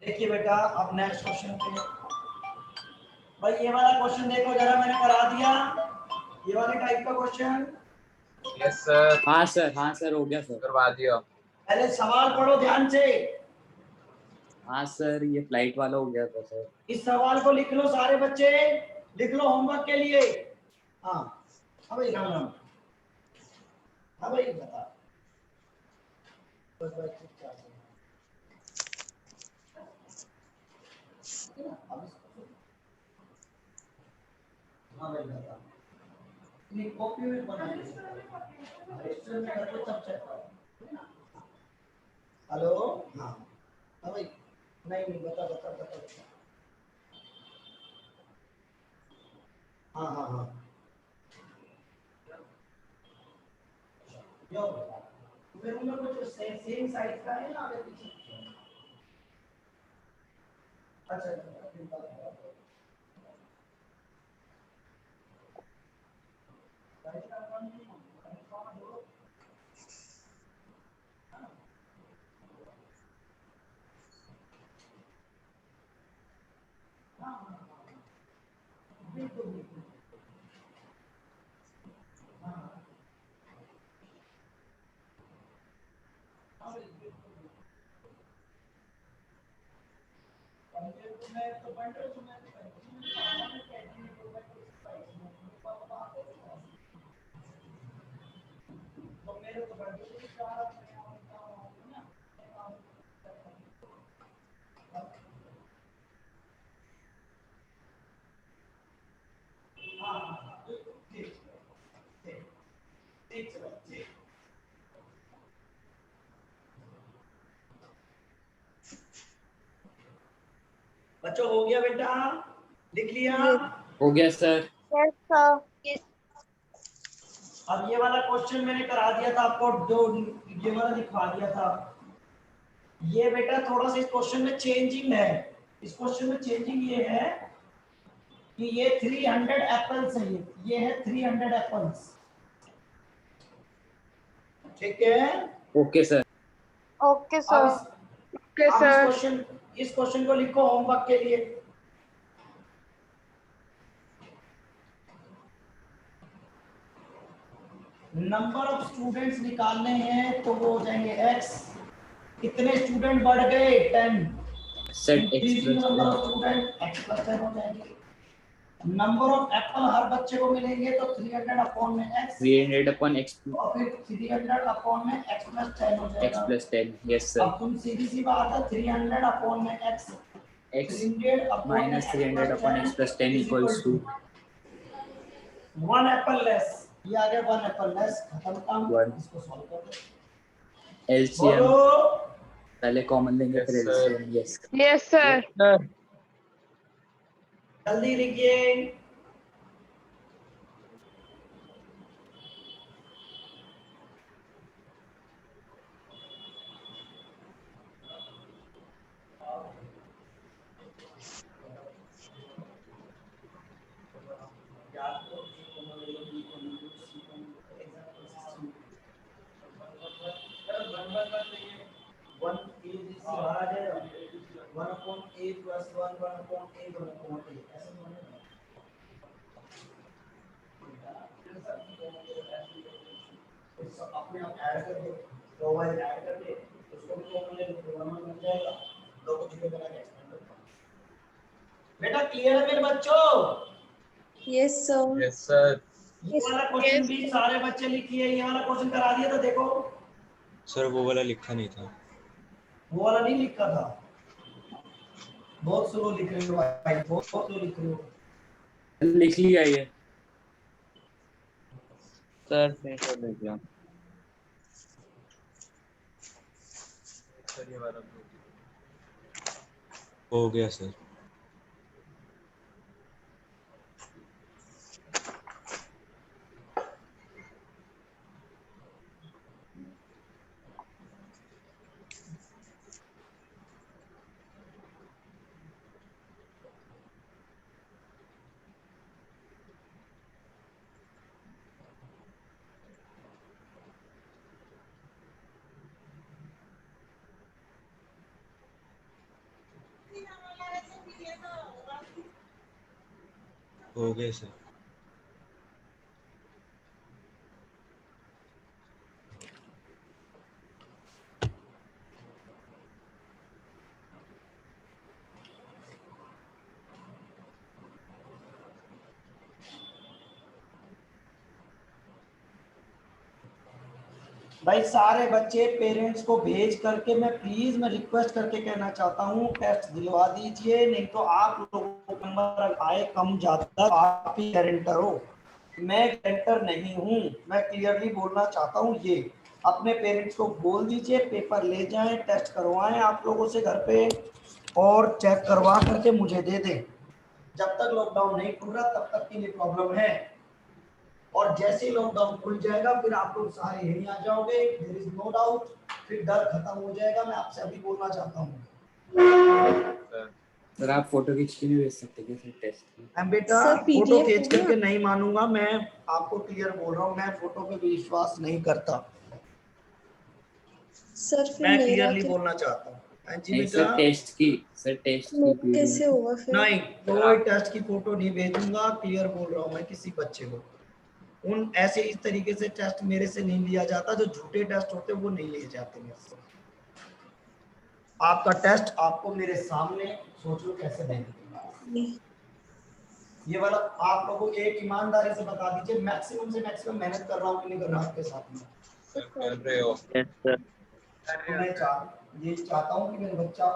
देखिए बेटा, अब नेक्स्ट क्वेश्चन पे भाई ये वाला क्वेश्चन देखो जरा, मैंने करा दिया ये वाले टाइप का क्वेश्चन। Yes sir. हाँ सर हो गया सर। करवा दिया। पहले सवाल पढ़ो ध्यान से। हाँ सर, ये फ्लाइट वाला हो गया था सर। इस सवाल को लिख लो सारे बच्चे, लिख लो होमवर्क के लिए। हाँ भाई राम राम। हाँ भाई बता। बस भाई चुपचाप से। हाँ भाई बता। नहीं कॉपी में बना दे। रजिस्टर में कर दो तब चेक करो। हेलो। हाँ हाँ भाई। नहीं बता बता बता बता। हाँ हाँ हाँ। यो मेरे में कुछ सेम साइज का है ना आगे पीछे। अच्छा बच्चों हो गया बेटा, लिख लिया? हो गया सर। Yes sir. अब ये वाला क्वेश्चन मैंने करा दिया था आपको, जो ये वाला लिखवा दिया था। ये बेटा थोड़ा सा इस क्वेश्चन में चेंजिंग है। इस क्वेश्चन में चेंजिंग ये है कि ये 300 एप्पल्स है, ये है 300 एप्पल्स। ठीक है। Okay sir. ओके अब सर। इस क्वेश्चन को लिखो होमवर्क के लिए। नंबर ऑफ स्टूडेंट्स निकालने हैं तो वो हो जाएंगे x। कितने स्टूडेंट बढ़ गए 10। Sir increasing number of student x plus 10 हो जाएंगे। नंबर ऑफ एप्पल हर बच्चे को मिलेंगे तो 300 अपॉन में x, 300 अपॉन x और फिर 300 अपॉन में x प्लस 10 हो जाएगा। प्लस 10। Yes sir. अब तुम सीधी सी बात है 300 अपॉन में x, x 300 अपॉन में minus x 300 upon x plus 10 is equal equals to 1 apple less. ये आ गया 1 एप्पल लेस, खत्म काम। 1। इसको सॉल्व कर दो। एलसीएम बोलो। पहले कॉमन लेंगे Yes, फिर sir. LCM. Yes yes sir. जल्दी लिखिए। अपने आप ऐड कर दो, दो वाइज ऐड कर दे, उसको भी कॉमन ले लो, वन बन जाएगा। दो को जीरो बना के एक्सपेंड कर दो। बेटा क्लियर है मेरे बच्चों? Yes sir. Yes, sir. ये वाला क्वेश्चन भी सारे बच्चे लिखिए। ये वाला क्वेश्चन करा दिया था देखो। सर वो वाला लिखा नहीं था। वो वाला नहीं लिखा था। बहुत स्लो लिख रहे हो भाई, बहुत स्लो लिख रहे हो। लिख लिया ये सर स्क्रीनशॉट ले लिया। सर ये वाला हो गया सर। हो गए सर। भाई सारे बच्चे पेरेंट्स को भेज करके मैं रिक्वेस्ट करके कहना चाहता हूँ टेस्ट दिलवा दीजिए, नहीं तो आप लोगों को नंबर आए कम ज्यादा आप ही गारंटर हो, मैं गारंटर नहीं हूँ। मैं क्लियरली बोलना चाहता हूँ ये। अपने पेरेंट्स को बोल दीजिए पेपर ले जाएं, टेस्ट करवाएं आप लोगों से घर पे और चेक करवा करके मुझे दे दें। जब तक लॉकडाउन नहीं खुल रहा तब तक के लिए प्रॉब्लम है, और जैसे ही लॉकडाउन खुल जाएगा फिर आप लोग सारे यहीं आ जाओगे, देयर इज नो डाउट, फिर डर खत्म हो जाएगा। मैं आपसे अभी बोलना चाहता हूँ। सर आप फोटो खींच के भी भेज सकते हैं सर टेस्ट की। मैं बेटा सर, फोटो PDF खींच हो करके गया? नहीं मानूंगा, मैं आपको क्लियर बोल रहा हूँ, मैं फोटो पे विश्वास नहीं करता। सर फिर मैं मेरा क्लियरली क्या? बोलना चाहता हूँ। हाँ जी नहीं बेटा। सर टेस्ट की मेरा कैसे पीडीएफ। होगा फिर? नहीं, कोई टेस्ट की फोटो नहीं भेजूंगा, क्लियर बोल रहा हूँ मैं किसी बच्चे को। उन ऐसे इस तरीके से टेस्ट मेरे से नहीं लिया जाता, जो झूठे टेस्ट होते हैं वो नहीं लिए जाते मेरे से। आपका टेस्ट आपको मेरे सामने सोच लो कैसे देंगे। ये वाला आप लोगों को एक ईमानदारी से बता दीजिए, मैक्सिमम से मैक्सिमम मेहनत कर रहा हूँ कि नहीं कर रहा आपके साथ में। सर कर रहे हो। Yes sir. तो मैं ये चाहता हूँ कि मेरा बच्चा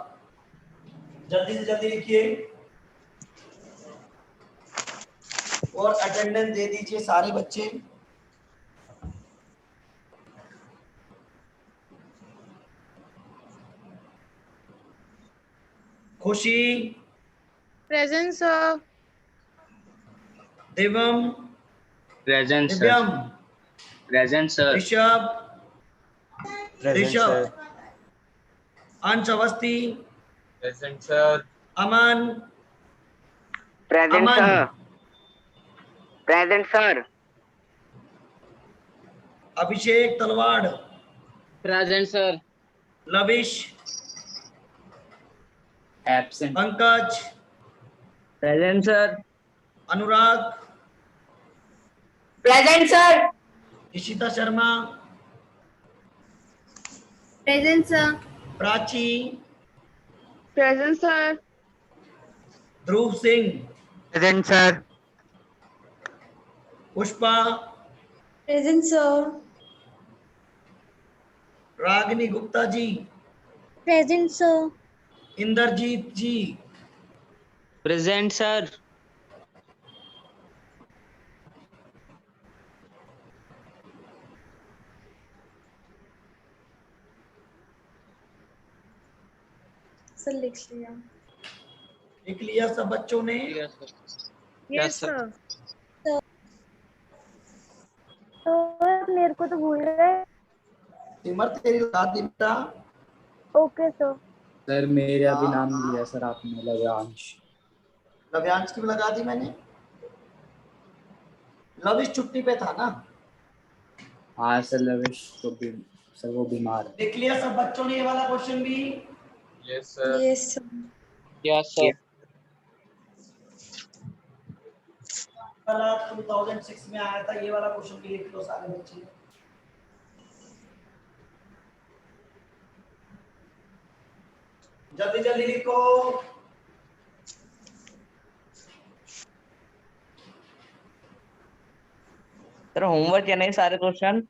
जल्दी से जल्दी लिखिए और अटेंडेंस दे दीजिए सारे बच्चे। Khushi, present sir. Divyam, present sir. Divyam, present sir. Rishabh, present Rishabh, sir. Ansh Awasthi, present sir. Aman, present Aman, sir. Present sir. Abhishek Talwar, present sir. Lavish, absent. Pankaj, present sir. Anurag, present sir. Ishita Sharma, present sir. Prachi, present sir. Dhruv Singh, present sir. Pushpa, present sir. Ragini Gupta ji, present sir. Indrajeet ji, present sir. Sir लिख लिया। लिख लिया सब बच्चों ने। Yes sir. Sir मेरे को तो भूल गए। सिमर तेरी दादी बेटा। Okay sir. सर मेरे अभी हाँ, नाम नहीं लिया सर आपने, लव्यांश। लव्यांश की भी लगा दी मैंने। लविश छुट्टी पे था ना। हाँ सर लविश तो भी, सर वो बीमार है। लिख लिया सब बच्चों ने ये वाला क्वेश्चन भी। Yes sir. Yes sir. Yes sir. वाला 2006 में आया था, ये वाला क्वेश्चन भी लिख लो सारे बच्चे। जल्दी जल्दी लिखो। सर होमवर्क या नहीं सारे क्वेश्चन?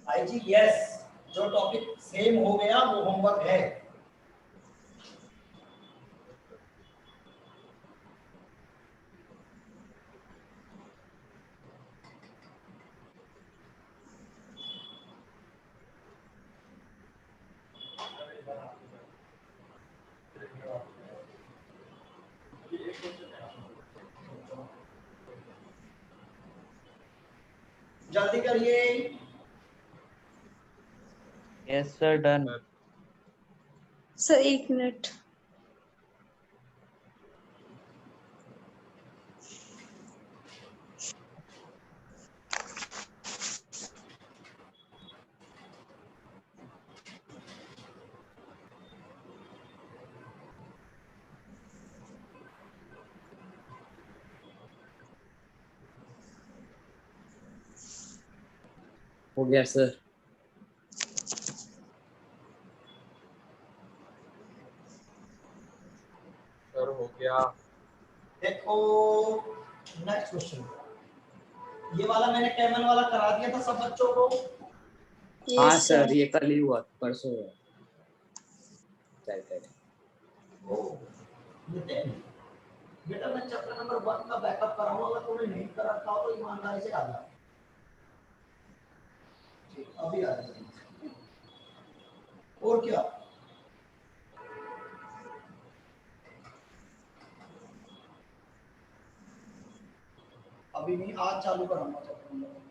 भाई जी यस, जो टॉपिक सेम हो गया वो होमवर्क है। जल्दी करिए। Yes sir done. Sir 1 minute. हो गया सर। सर हो गया। देखो नेक्स्ट क्वेश्चन, ये वाला मैंने कैमन वाला करा दिया था सब बच्चों को। हाँ Yes, सर, sir. ये कल ही हुआ, परसों हुआ। चल ओ नितिन, बेटा मैं चैप्टर नंबर 1 का बैकअप कराऊंगा, अगर तुमने नहीं कर रखा हो तो ईमानदारी से आ जाओ। ठीक, अभी आ जाओ। और क्या, अभी नहीं, आज चालू कराऊंगा चैप्टर नंबर 1।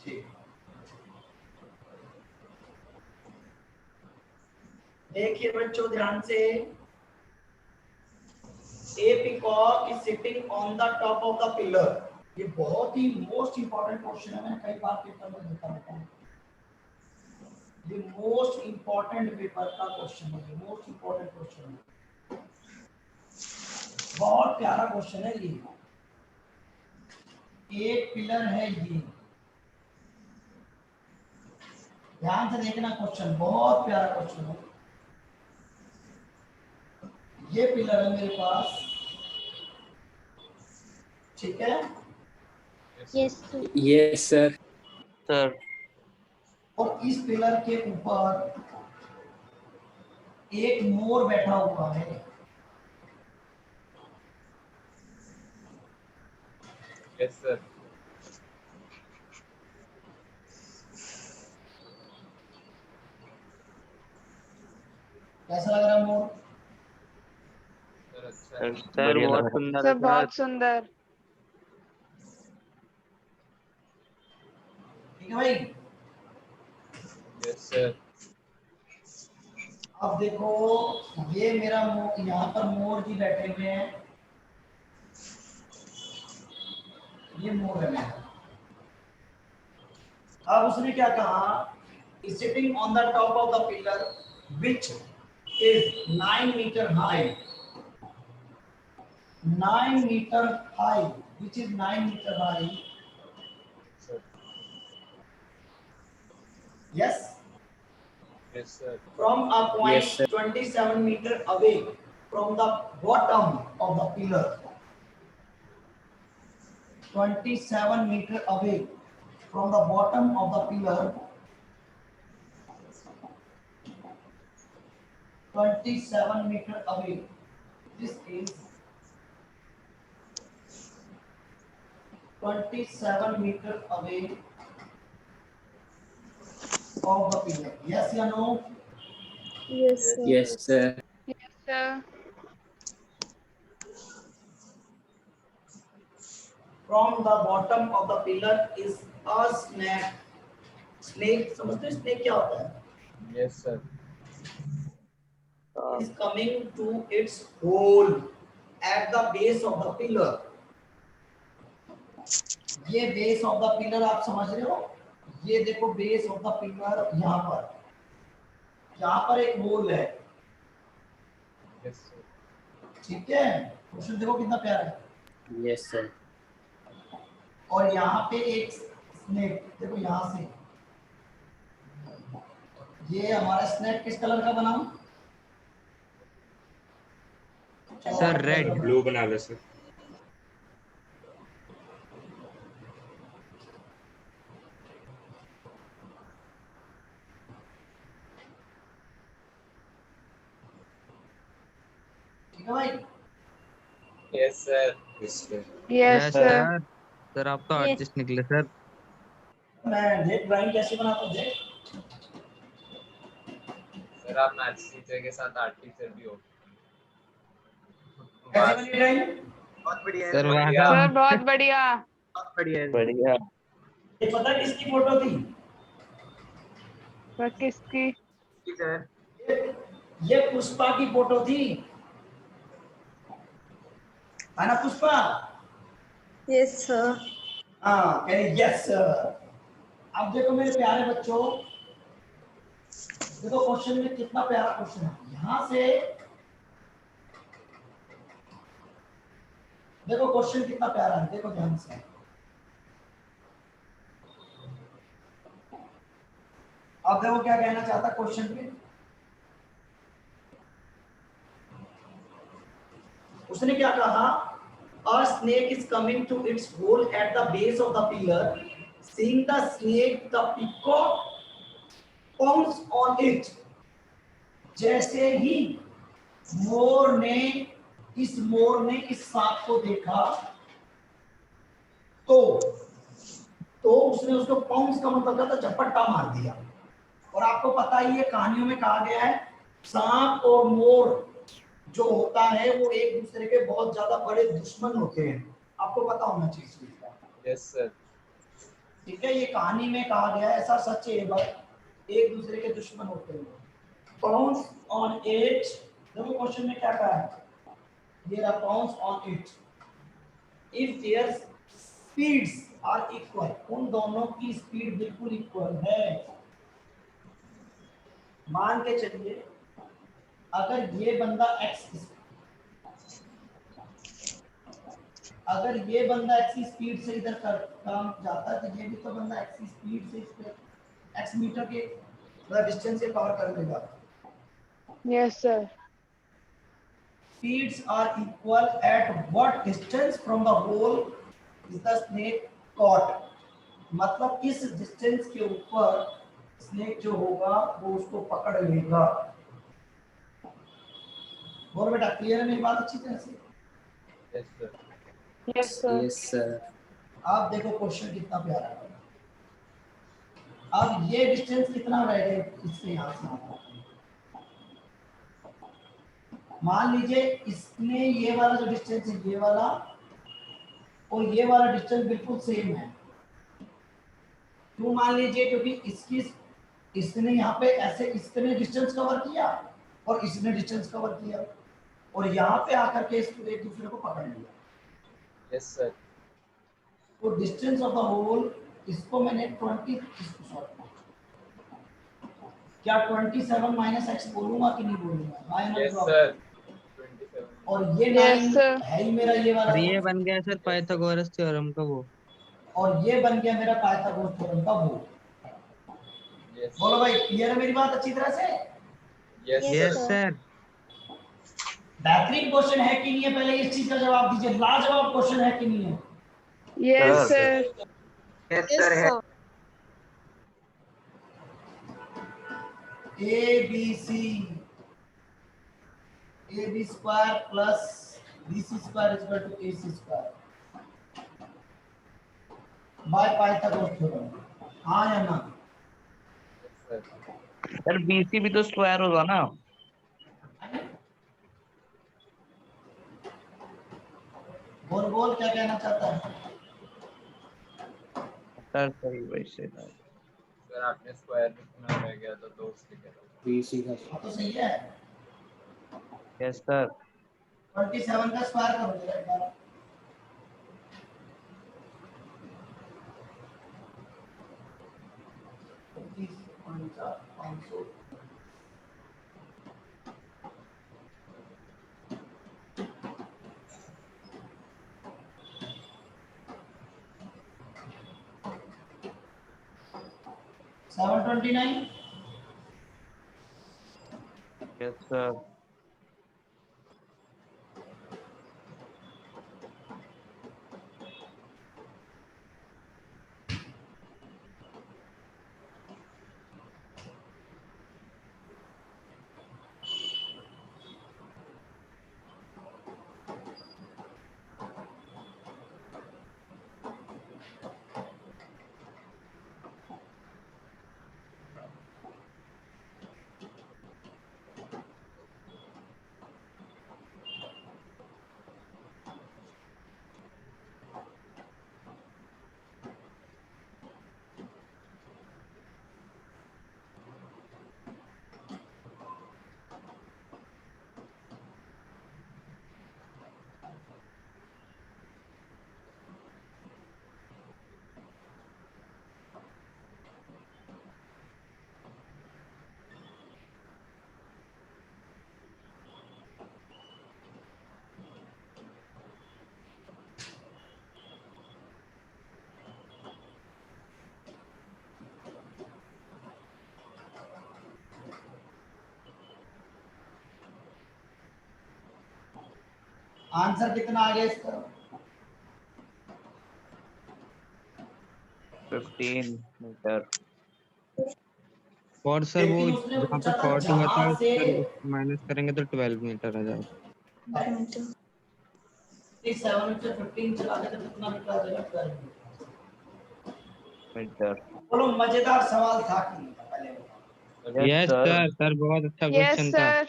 ठीक, देखिए बच्चों ध्यान से, a peacock is sitting on the top of the pillar. ये बहुत ही मोस्ट इंपॉर्टेंट क्वेश्चन है, मैंने कई बार पेपर में देखा रहता है। ये मोस्ट इंपॉर्टेंट पेपर का क्वेश्चन है, मोस्ट इंपॉर्टेंट क्वेश्चन है, बहुत प्यारा क्वेश्चन है ये। एक पिलर है ये, ध्यान से देखना क्वेश्चन, बहुत प्यारा क्वेश्चन है। ये पिलर है मेरे पास, ठीक है, Yes, sir. Yes sir. Sir और इस पिलर के ऊपर एक मोर बैठा हुआ है। Yes sir. कैसा लग रहा है मोर? सर अच्छा है। सर बहुत सुंदर सर है बहुत सुंदर। ठीक है भाई। Yes sir. अब देखो, ये मेरा मोर, यहाँ पर मोर जी बैठे हुए हैं, ये मोर है मेरा। अब उसने क्या कहा, sitting on the top of the pillar which is 9 metre high, 9 metre high, which is 9 meter high. Sir Yes. Yes sir. From a point Yes, sir. 27 meter away from the bottom of the pillar. 27 meter away from the bottom of the pillar. 27 meter away. This is 27 meter away of the pillar. Yes or no? Yes, sir. Yes sir. Yes, sir. From the bottom of the pillar is a snake. Snake, समझते हो snake क्या होता है? Yes sir. Is coming to its hole at the base of the pillar. ये base of the pillar आप समझ रहे हो? ये देखो base of the pillar यहाँ पर एक होल है, यस सर। ठीक है। क्वेश्चन देखो कितना प्यारा है। Yes sir. और यहाँ पे एक स्नेक, देखो यहाँ से, ये हमारा स्नेक किस कलर का बना? Sir red. ब्लू बना लो सर। ठीक है भाई। Yes sir. Yes sir. Yes, sir. Sir आप तो Yes. आर्टिस्ट निकले सर। मैं देख ड्राइंग कैसे बनाता हूँ देख। सर आप मैथ्स टीचर के साथ आर्ट टीचर भी हो। कैसे बनी ड्राइंग? सर बढ़िया। सर बहुत बढ़िया। बढ़िया। ये पता है किसकी फोटो थी? सर किसकी? ये पुष्पा की फोटो थी, है ना पुष्पा? Yes, sir. हाँ, कह रही यस सर। अब देखो मेरे प्यारे बच्चों, देखो क्वेश्चन में कितना प्यारा क्वेश्चन है। यहाँ से देखो क्वेश्चन कितना प्यारा है, देखो ध्यान से। अब देखो क्या कहना चाहता क्वेश्चन में, उसने क्या कहा, a snake is coming to its hole at the base of the pillar, seeing the snake the peacock pounce on it। जैसे ही मोर ने इस सांप को देखा तो उसने उसको पाउंस का मतलब क्या था, झपट्टा मार दिया। और आपको पता ही है कहानियों में कहा गया है सांप और मोर जो होता है वो एक दूसरे के बहुत ज्यादा बड़े दुश्मन होते हैं, आपको पता होना चाहिए इस चीज का। Yes sir. ठीक है, ये कहानी में कहा गया है, ऐसा सच है ये बात, एक दूसरे के दुश्मन होते हैं। पाउंस ऑन इट, देखो क्वेश्चन में क्या कहा है, there are pounce on it if their speeds are equal, उन दोनों की स्पीड बिल्कुल इक्वल है। मान के चलिए अगर ये बंदा x की स्पीड से इधर काम जाता है तो ये भी तो बंदा x की स्पीड से इस पे x मीटर के डिस्टेंस से कवर कर लेगा। Yes, sir. Speeds are equal at what distance from the hole is the snake caught? मतलब इस डिस्टेंस के ऊपर स्नेक जो होगा वो उसको पकड़ लेगा। बोलो बेटा, क्लियर है मेरी बात अच्छी तरह से? Yes sir. Yes, sir. Yes sir. आप देखो क्वेश्चन कितना प्यारा है। अब ये डिस्टेंस कितना रहेगा इससे यहाँ से यहाँ तक? मान लीजिए इसने ये वाला जो डिस्टेंस है ये वाला और ये वाला डिस्टेंस बिल्कुल सेम है। क्यों मान लीजिए? क्योंकि इसने यहाँ पे ऐसे इसने डिस्टेंस कवर किया और इसने डिस्टेंस कवर किया और यहाँ पे आकर के इसको एक दूसरे को पकड़ लिया। Yes sir. तो डिस्टेंस ऑफ द होल इसको मैंने 20 क्या 27 माइनस एक्स बोलूंगा कि नहीं बोलूंगा? हाँ या ना यस जवाब? सर। 27। और ये Yes, 9 sir. है ही मेरा ये वाला, और ये बन गया सर पाइथागोरस थ्योरम का वो। और ये बन गया मेरा पाइथागोरस थ्योरम का वो। यस बोलो भाई, क्लियर है मेरी बात अच्छी तरह से? Yes yes sir. सर। बेहतरीन क्वेश्चन है कि नहीं है, पहले इस चीज का जवाब दीजिए। लाजवाब क्वेश्चन है कि नहीं है? Yes, sir. Yes Yes, sir है। sir. AB square plus BC square is equal to AC square by Pythagoras theorem. हाँ या ना? सर। सर बीसी भी तो स्क्वायर होगा ना? बोल बोल क्या कहना चाहता है? सर सही वैसे था। सर आपने स्क्वायर में सुना रह गया था तो उसके क्या बीसी का हाँ तो सही है। Yes sir. 27 का स्क्वायर करो जरा एक बार। सेवन 29। Yes sir. आंसर कितना आ गया इसका? 15 मीटर। और सर वो लेकिन उसने जहाँ पे पूछा था 40 हुआ था जहां से सर माइनस करेंगे तो 12 मीटर आ जाएगा। 7 से 15 चला के तो कितना मीटर आ जाएगा? 12 मीटर। बोलो मजेदार सवाल था कि नहीं था पहले बताओ। यस सर, सर बहुत अच्छा Yes, क्वेश्चन था। sir.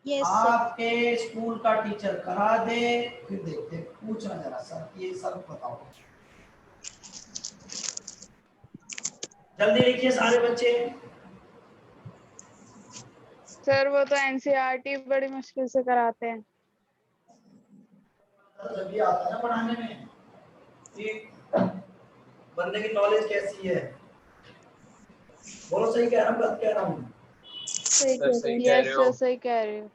Yes, sir. आपके स्कूल का टीचर करा दे, फिर देखते पूछना जरा सर ये सब बताओ। जल्दी लिखिए सारे बच्चे। सर वो तो एनसीईआरटी बड़ी मुश्किल से कराते हैं। जल्दी आता है ना पढ़ाने में कि बंदे की नॉलेज कैसी है। बोलो सही कह रहा हूँ गलत कह रहा हूँ? सही सर कह सही रहे कह Yes, रहे sir. हो। सही कह रहे हो।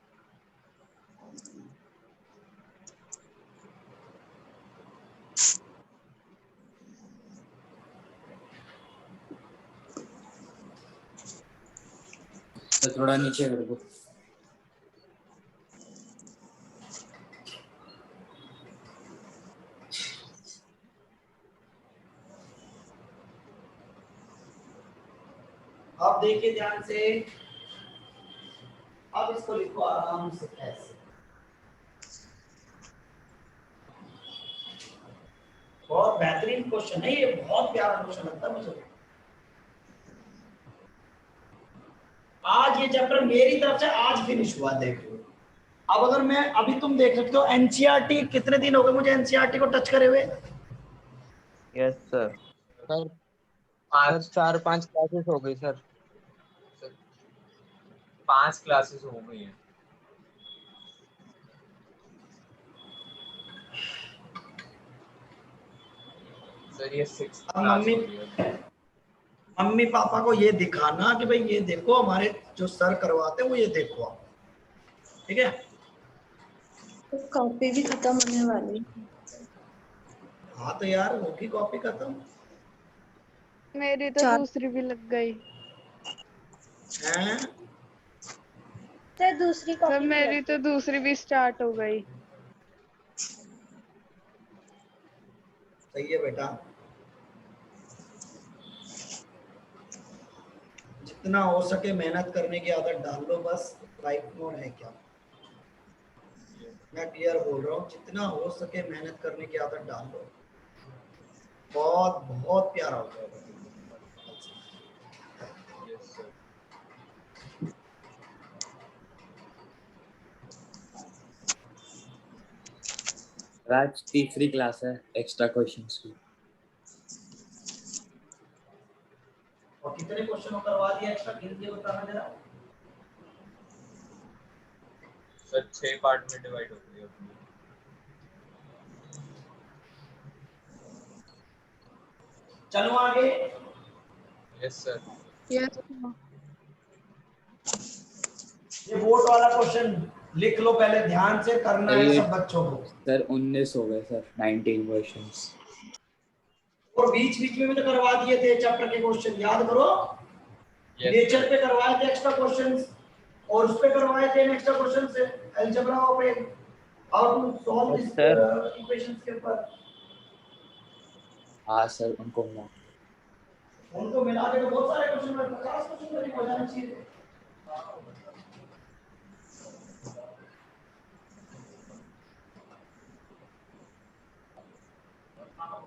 तो थोड़ा नीचे कर दो। आप देखिए ध्यान से, अब इसको लिखो आराम से ऐसे। बहुत बेहतरीन क्वेश्चन है ये, बहुत प्यारा क्वेश्चन लगता है मुझे। आज ये चैप्टर मेरी तरफ से आज फिनिश हुआ देख लो। अब अगर मैं अभी तुम देख सकते हो एनसीईआरटी, कितने दिन हो गए मुझे एनसीईआरटी को टच करे हुए? Yes sir. सर पांच 4-5 क्लासेस हो गई सर। 5 क्लासेस हो गई हैं। सर ये 6th अब क्लास हो रही है। मम्मी पापा को ये दिखाना कि भाई ये देखो हमारे जो सर करवाते हैं वो ये देखो आप, ठीक है? तो कॉपी भी खत्म होने वाली है। हाँ तो यार होगी कॉपी खत्म मेरी तो चार। दूसरी भी लग गई। है। सर दूसरी सर कॉपी मेरी तो दूसरी भी स्टार्ट हो गई। सही है बेटा, जितना हो सके मेहनत करने की आदत डाल लो बस। राइट नोट है क्या? मैं क्लियर बोल रहा हूँ, जितना हो सके मेहनत करने की आदत डाल लो, बहुत बहुत प्यारा हो जाएगा। Yes sir. आज तीसरी क्लास है एक्स्ट्रा क्वेश्चंस की। और कितने क्वेश्चन करवा दिए एक्स्ट्रा, गिन के बताना जरा। सर 6 पार्ट में डिवाइड हो गई है अपनी। चलो आगे। Yes sir. Yes. ये वोट वाला क्वेश्चन लिख लो, पहले ध्यान से करना है सब बच्चों को। सर 19 हो गए सर, 19 क्वेश्चंस। और बीच बीच में भी तो करवा दिए थे चैप्टर के क्वेश्चन, याद करो। नेचर पे करवाए थे एक्स्ट्रा क्वेश्चंस, और उस पे करवाए थे एक्स्ट्रा क्वेश्चंस अलजेब्रा पे, how to solve this equations के ऊपर। हाँ सर उनको मिला के तो बहुत सारे क्वेश्चन में 50 क्वेश्चन करीब हो जाने चाहिए।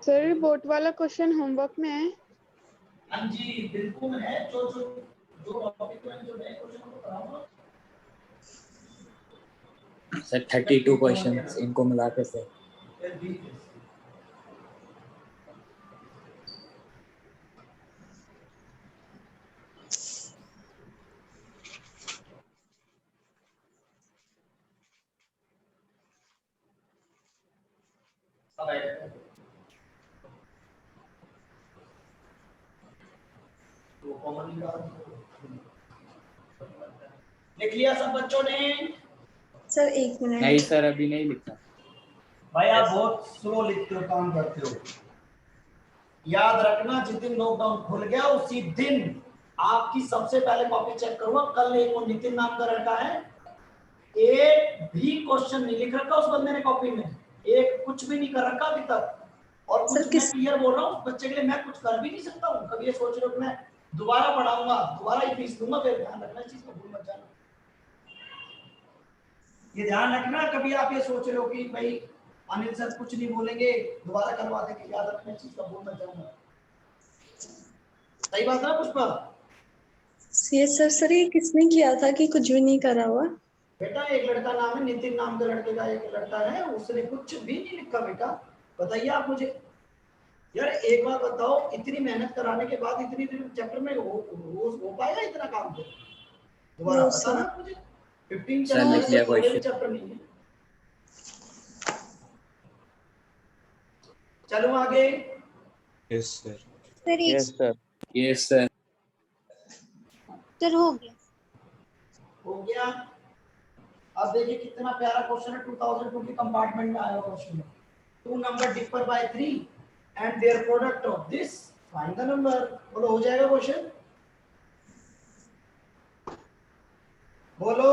सर बोट वाला क्वेश्चन होमवर्क में है। हाँ जी बिल्कुल है, जो टॉपिक में जो नए क्वेश्चन को कराऊंगा सर 32 क्वेश्चंस इनको मिला के सर। फिर भी सब आएगा। तो कॉमन लिख लिया सब बच्चों ने? सर एक नहीं मिनट। सर अभी नहीं लिखा। भाई आप बहुत स्लो लिखते हो, काम करते हो। याद रखना जिस दिन लॉकडाउन खुल गया उसी दिन आपकी सबसे पहले कॉपी चेक करूंगा। कल एक वो नितिन नाम का लड़का है, एक भी क्वेश्चन नहीं लिख रखा उस बंदे ने कॉपी में, एक कुछ भी नहीं कर रखा अभी तक। और सर, कुछ किस- मैं क्लियर बोल रहा हूँ बच्चे के लिए, मैं कुछ कर भी नहीं सकता हूँ। कभी ये सोच रहे हो कि मैं दोबारा पढ़ाऊंगा, दोबारा ही फीस दूंगा, फिर ध्यान रखना इस चीज को, भूल मत जाना। ये ध्यान रखना, कभी आप ये सोच रहे हो कि भाई अनिल सर कुछ नहीं बोलेंगे, दोबारा करवा देंगे, याद रखना इस चीज का, भूल मत जाना। सही बात है ना पुष्पा? Yes sir. सर ये किसने किया था कि कुछ भी नहीं करा हुआ? बेटा एक लड़का नाम है नितिन, नाम का लड़के का एक लड़का है, उसने कुछ भी नहीं लिखा बेटा। बताइए आप मुझे यार, एक बार बताओ, इतनी मेहनत कराने के बाद इतनी चैप्टर में हो पाएगा इतना काम? तो दोबारा No, बताना sir. मुझे। 15 सर लिख चैप्टर लिया से थोड़े भी क्वेश्चन। चैप्टर नहीं है। चलो आगे। Yes sir. Sir yes sir. Yes sir. Sir हो गया। हो गया। अब देखिए कितना प्यारा क्वेश्चन है, 2002 के कंपार्टमेंट में आया क्वेश्चन है। 2 number differ by 3 and their product of this, find the number. बोलो हो जाएगा क्वेश्चन? बोलो।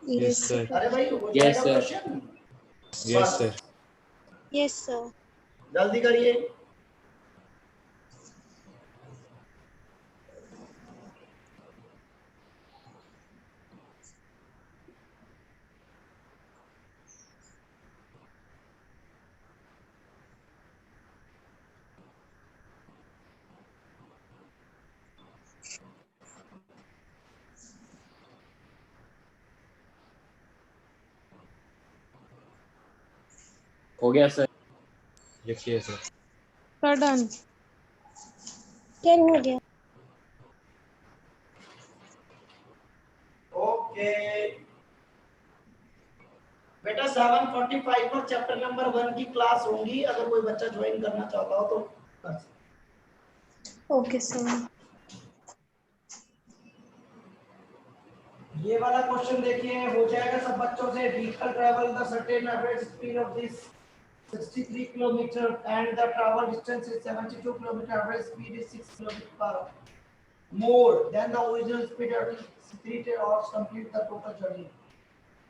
Yes sir. अरे भाई हो Yes, जाएगा sir. Question? Yes sir. Yes sir. जल्दी करिए। हो गया सर। लिखिए सर। Sir done. सर हो गया। ओके बेटा, 7:45 पर चैप्टर नंबर 1 की क्लास होगी। अगर कोई बच्चा ज्वाइन करना चाहता हो तो कर सकते। Okay sir. ये वाला क्वेश्चन देखिए, हो जाएगा सब बच्चों से। Vehicle travel the certain average speed of this 63 kilometre and the travel distance is 72 kilometre, average speed is 6 kilometre per more than the original speed at 3 hours complete the total journey.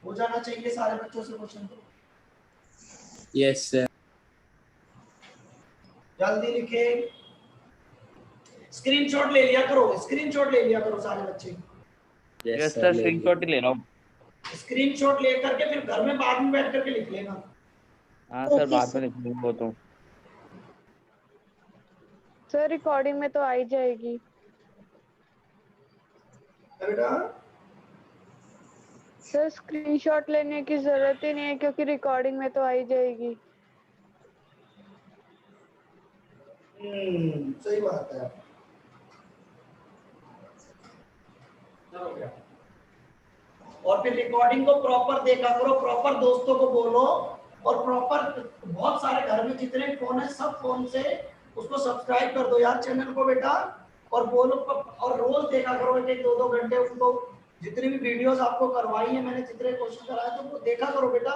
हो जाना चाहिए सारे बच्चों से question तो। Yes sir. जल्दी लिखे, screenshot ले लिया करो, स्क्रीनशॉट ले लिया करो सारे बच्चे। Yes sir. स्क्रीनशॉट ही ले रहा हूँ। स्क्रीनशॉट ले करके फिर घर में बाद में बैठ करके लिख लेना। हाँ सर, Okay, बाद sir. में लिख लूंगा तो। सर रिकॉर्डिंग में तो आ ही जाएगी। बेटा सर स्क्रीनशॉट लेने की जरूरत ही नहीं है क्योंकि रिकॉर्डिंग में तो आ ही जाएगी। सही बात है। चलो गया। और फिर रिकॉर्डिंग को प्रॉपर देखा करो, प्रॉपर दोस्तों को बोलो, और प्रॉपर बहुत सारे घर में जितने फोन है सब फोन से उसको सब्सक्राइब कर दो यार चैनल को बेटा, और बोलो, और रोज देखा करो 1-2 घंटे उनको। जितनी भी वीडियोस आपको करवाई है मैंने, जितने क्वेश्चन कराए तो वो देखा करो बेटा।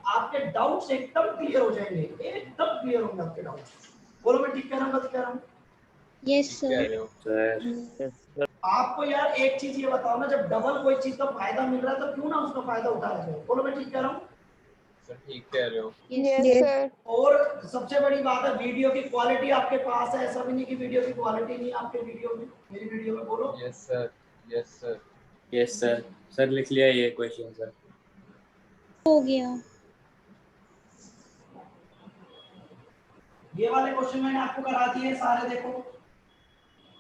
आपके डाउट्स एकदम क्लियर हो जाएंगे, एकदम क्लियर होंगे आपके डाउट्स। बोलो मैं ठीक कह रहा हूँ, गलत कह रहा हूँ? यस कह सर। रहे हो सर यस सर। आपको यार एक चीज ये बताओ ना, जब डबल कोई चीज का फायदा मिल रहा है तो क्यों ना उसका फायदा उठाया जाए। बोलो मैं ठीक कह रहा हूँ? सर? ठीक कह रहे हो। Yes Yes. सर। और सबसे बड़ी बात है, वीडियो की क्वालिटी आपके पास है, ऐसा भी नहीं कि वीडियो की क्वालिटी नहीं है आपके वीडियो में, मेरी वीडियो में। बोलो yes sir. Yes sir. Yes sir. Sir लिख लिया ये क्वेश्चन सर। हो गया। ये वाले क्वेश्चन मैंने आपको करा दिए सारे, देखो।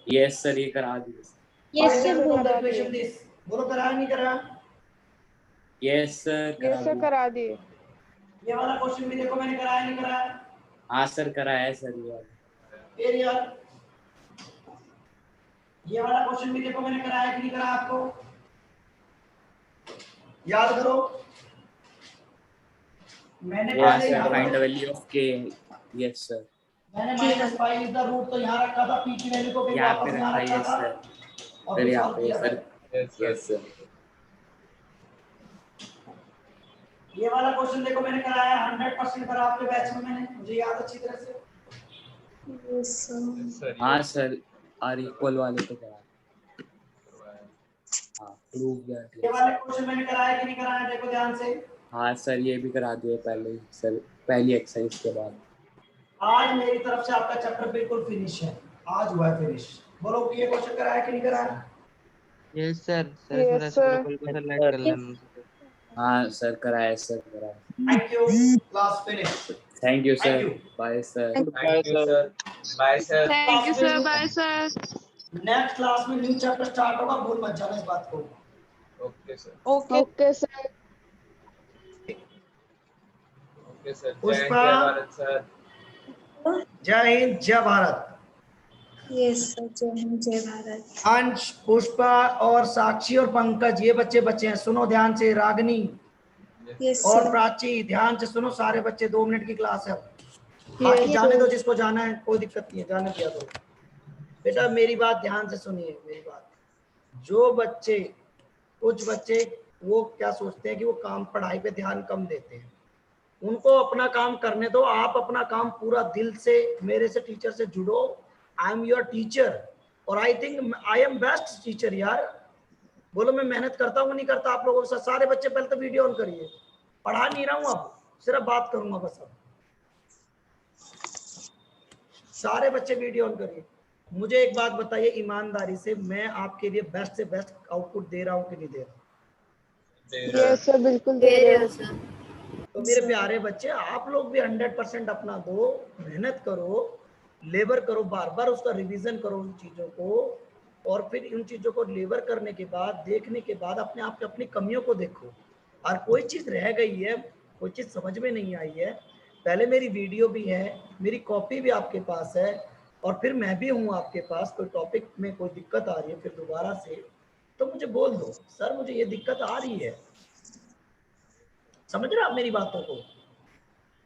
यस सर, ये करा दिए सर। यस सर हो करा इक्वेशन दिए। दिस, बोलो कराया नहीं कराया? यस सर, करा यस सर दिए। करा दिए। ये वाला क्वेश्चन भी देखो मैंने कराया नहीं कराया? हाँ सर, कराया है सर ये वाला। फिर यार ये वाला क्वेश्चन भी देखो मैंने कराया कि नहीं कराया आपको? याद करो। मैंने हाँ पहले सर, यहाँ find the per value of k. Yes sir. मैंने -5 इज द रूट तो यहाँ रखा था, पी की वैल्यू को फिर यहाँ वापस पे यहाँ रखा रखा है था सर। और सर फिर यहाँ सॉल्व पे किया सर। था। Yes sir. Yes sir. ये वाला क्वेश्चन देखो मैंने कराया 100% करा आपके बैच में मैंने, मुझे याद अच्छी तरह से। Yes sir. Yes sir. हाँ सर, आर इक्वल वाले तो करा। करवाया। हाँ प्रूव दैट। ये वाले क्वेश्चन मैंने कराया कि नहीं कराया, देखो ध्यान से। हाँ सर, ये भी करा दिए पहले ही सर, पहली एक्सरसाइज के बाद। आज मेरी तरफ से आपका चैप्टर बिल्कुल फिनिश है, आज हुआ है फिनिश। बोलो कि ये क्वेश्चन कराया कि नहीं कराया। Yes sir. सर Yes, थोड़ा sir. स्क्रॉल कर लाइट कर लेना। हाँ सर, कराया सर, कराया। Thank you, class finish. Thank you Thank sir, you. Bye sir. Thank you sir, bye sir. Thank you, sir. Bye, sir. Next class में new chapter start होगा, भूल मत जाना इस बात को। Okay sir, Okay. Okay, sir. Okay sir. जय हिंद, पुष्पा। जय भारत सर। जय हिंद, जय भारत। यस सर, जय हिंद जय भारत। अंश, पुष्पा और साक्षी और पंकज, ये बच्चे हैं, सुनो ध्यान से। रागनी यस और सर। प्राची, ध्यान से सुनो सारे बच्चे, 2 मिनट की क्लास है। बाकी जाने दो, जिसको जाना है कोई दिक्कत नहीं है, जाने दिया दो। बेटा मेरी बात ध्यान से सुनिए, मेरी बात। जो बच्चे, कुछ बच्चे वो क्या सोचते हैं कि वो काम, पढ़ाई पे ध्यान कम देते हैं, उनको अपना काम करने दो। आप अपना काम पूरा दिल से, मेरे से टीचर से जुड़ो। आई एम योर टीचर और I think I am best teacher यार। बोलो मैं मेहनत करता हूँ नहीं करता आप लोगों के साथ। सारे बच्चे पहले तो वीडियो ऑन करिए, पढ़ा नहीं रहा हूँ, अब सिर्फ बात करूंगा बस। अब सारे बच्चे वीडियो ऑन करिए। मुझे एक बात बताइए ईमानदारी से, मैं आपके लिए बेस्ट से बेस्ट आउटपुट दे रहा हूँ कि नहीं दे रहा? Yes, sir. बिल्कुल दे रहे हो sir. तो मेरे प्यारे बच्चे, आप लोग भी 100% अपना दो, मेहनत करो, लेबर करो, बार बार उसका रिवीजन करो उन चीजों को, और फिर उन चीजों को लेबर करने के बाद, देखने के बाद अपने आप की अपनी कमियों को देखो। और कोई चीज रह गई है, कोई चीज समझ में नहीं आई है, पहले मेरी वीडियो भी है, मेरी कॉपी भी आपके पास है, और फिर मैं भी हूँ आपके पास। कोई टॉपिक में कोई दिक्कत आ रही है फिर दोबारा से, तो मुझे बोल दो, सर मुझे ये दिक्कत आ रही है। समझ रहे हो आप मेरी बातों को?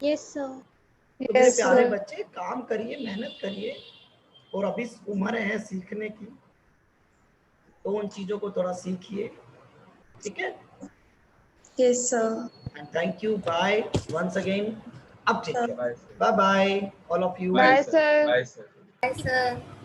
Yes sir. तो मेरे Yes, प्यारे sir. बच्चे, काम करिए, मेहनत करिए, और अभी उम्र है सीखने की, तो उन चीजों को थोड़ा सीखिए, ठीक है? Yes sir. And thank you, bye once again. अब ठीक है, bye sir, bye bye all of you. Bye, sir. Bye sir. Bye sir.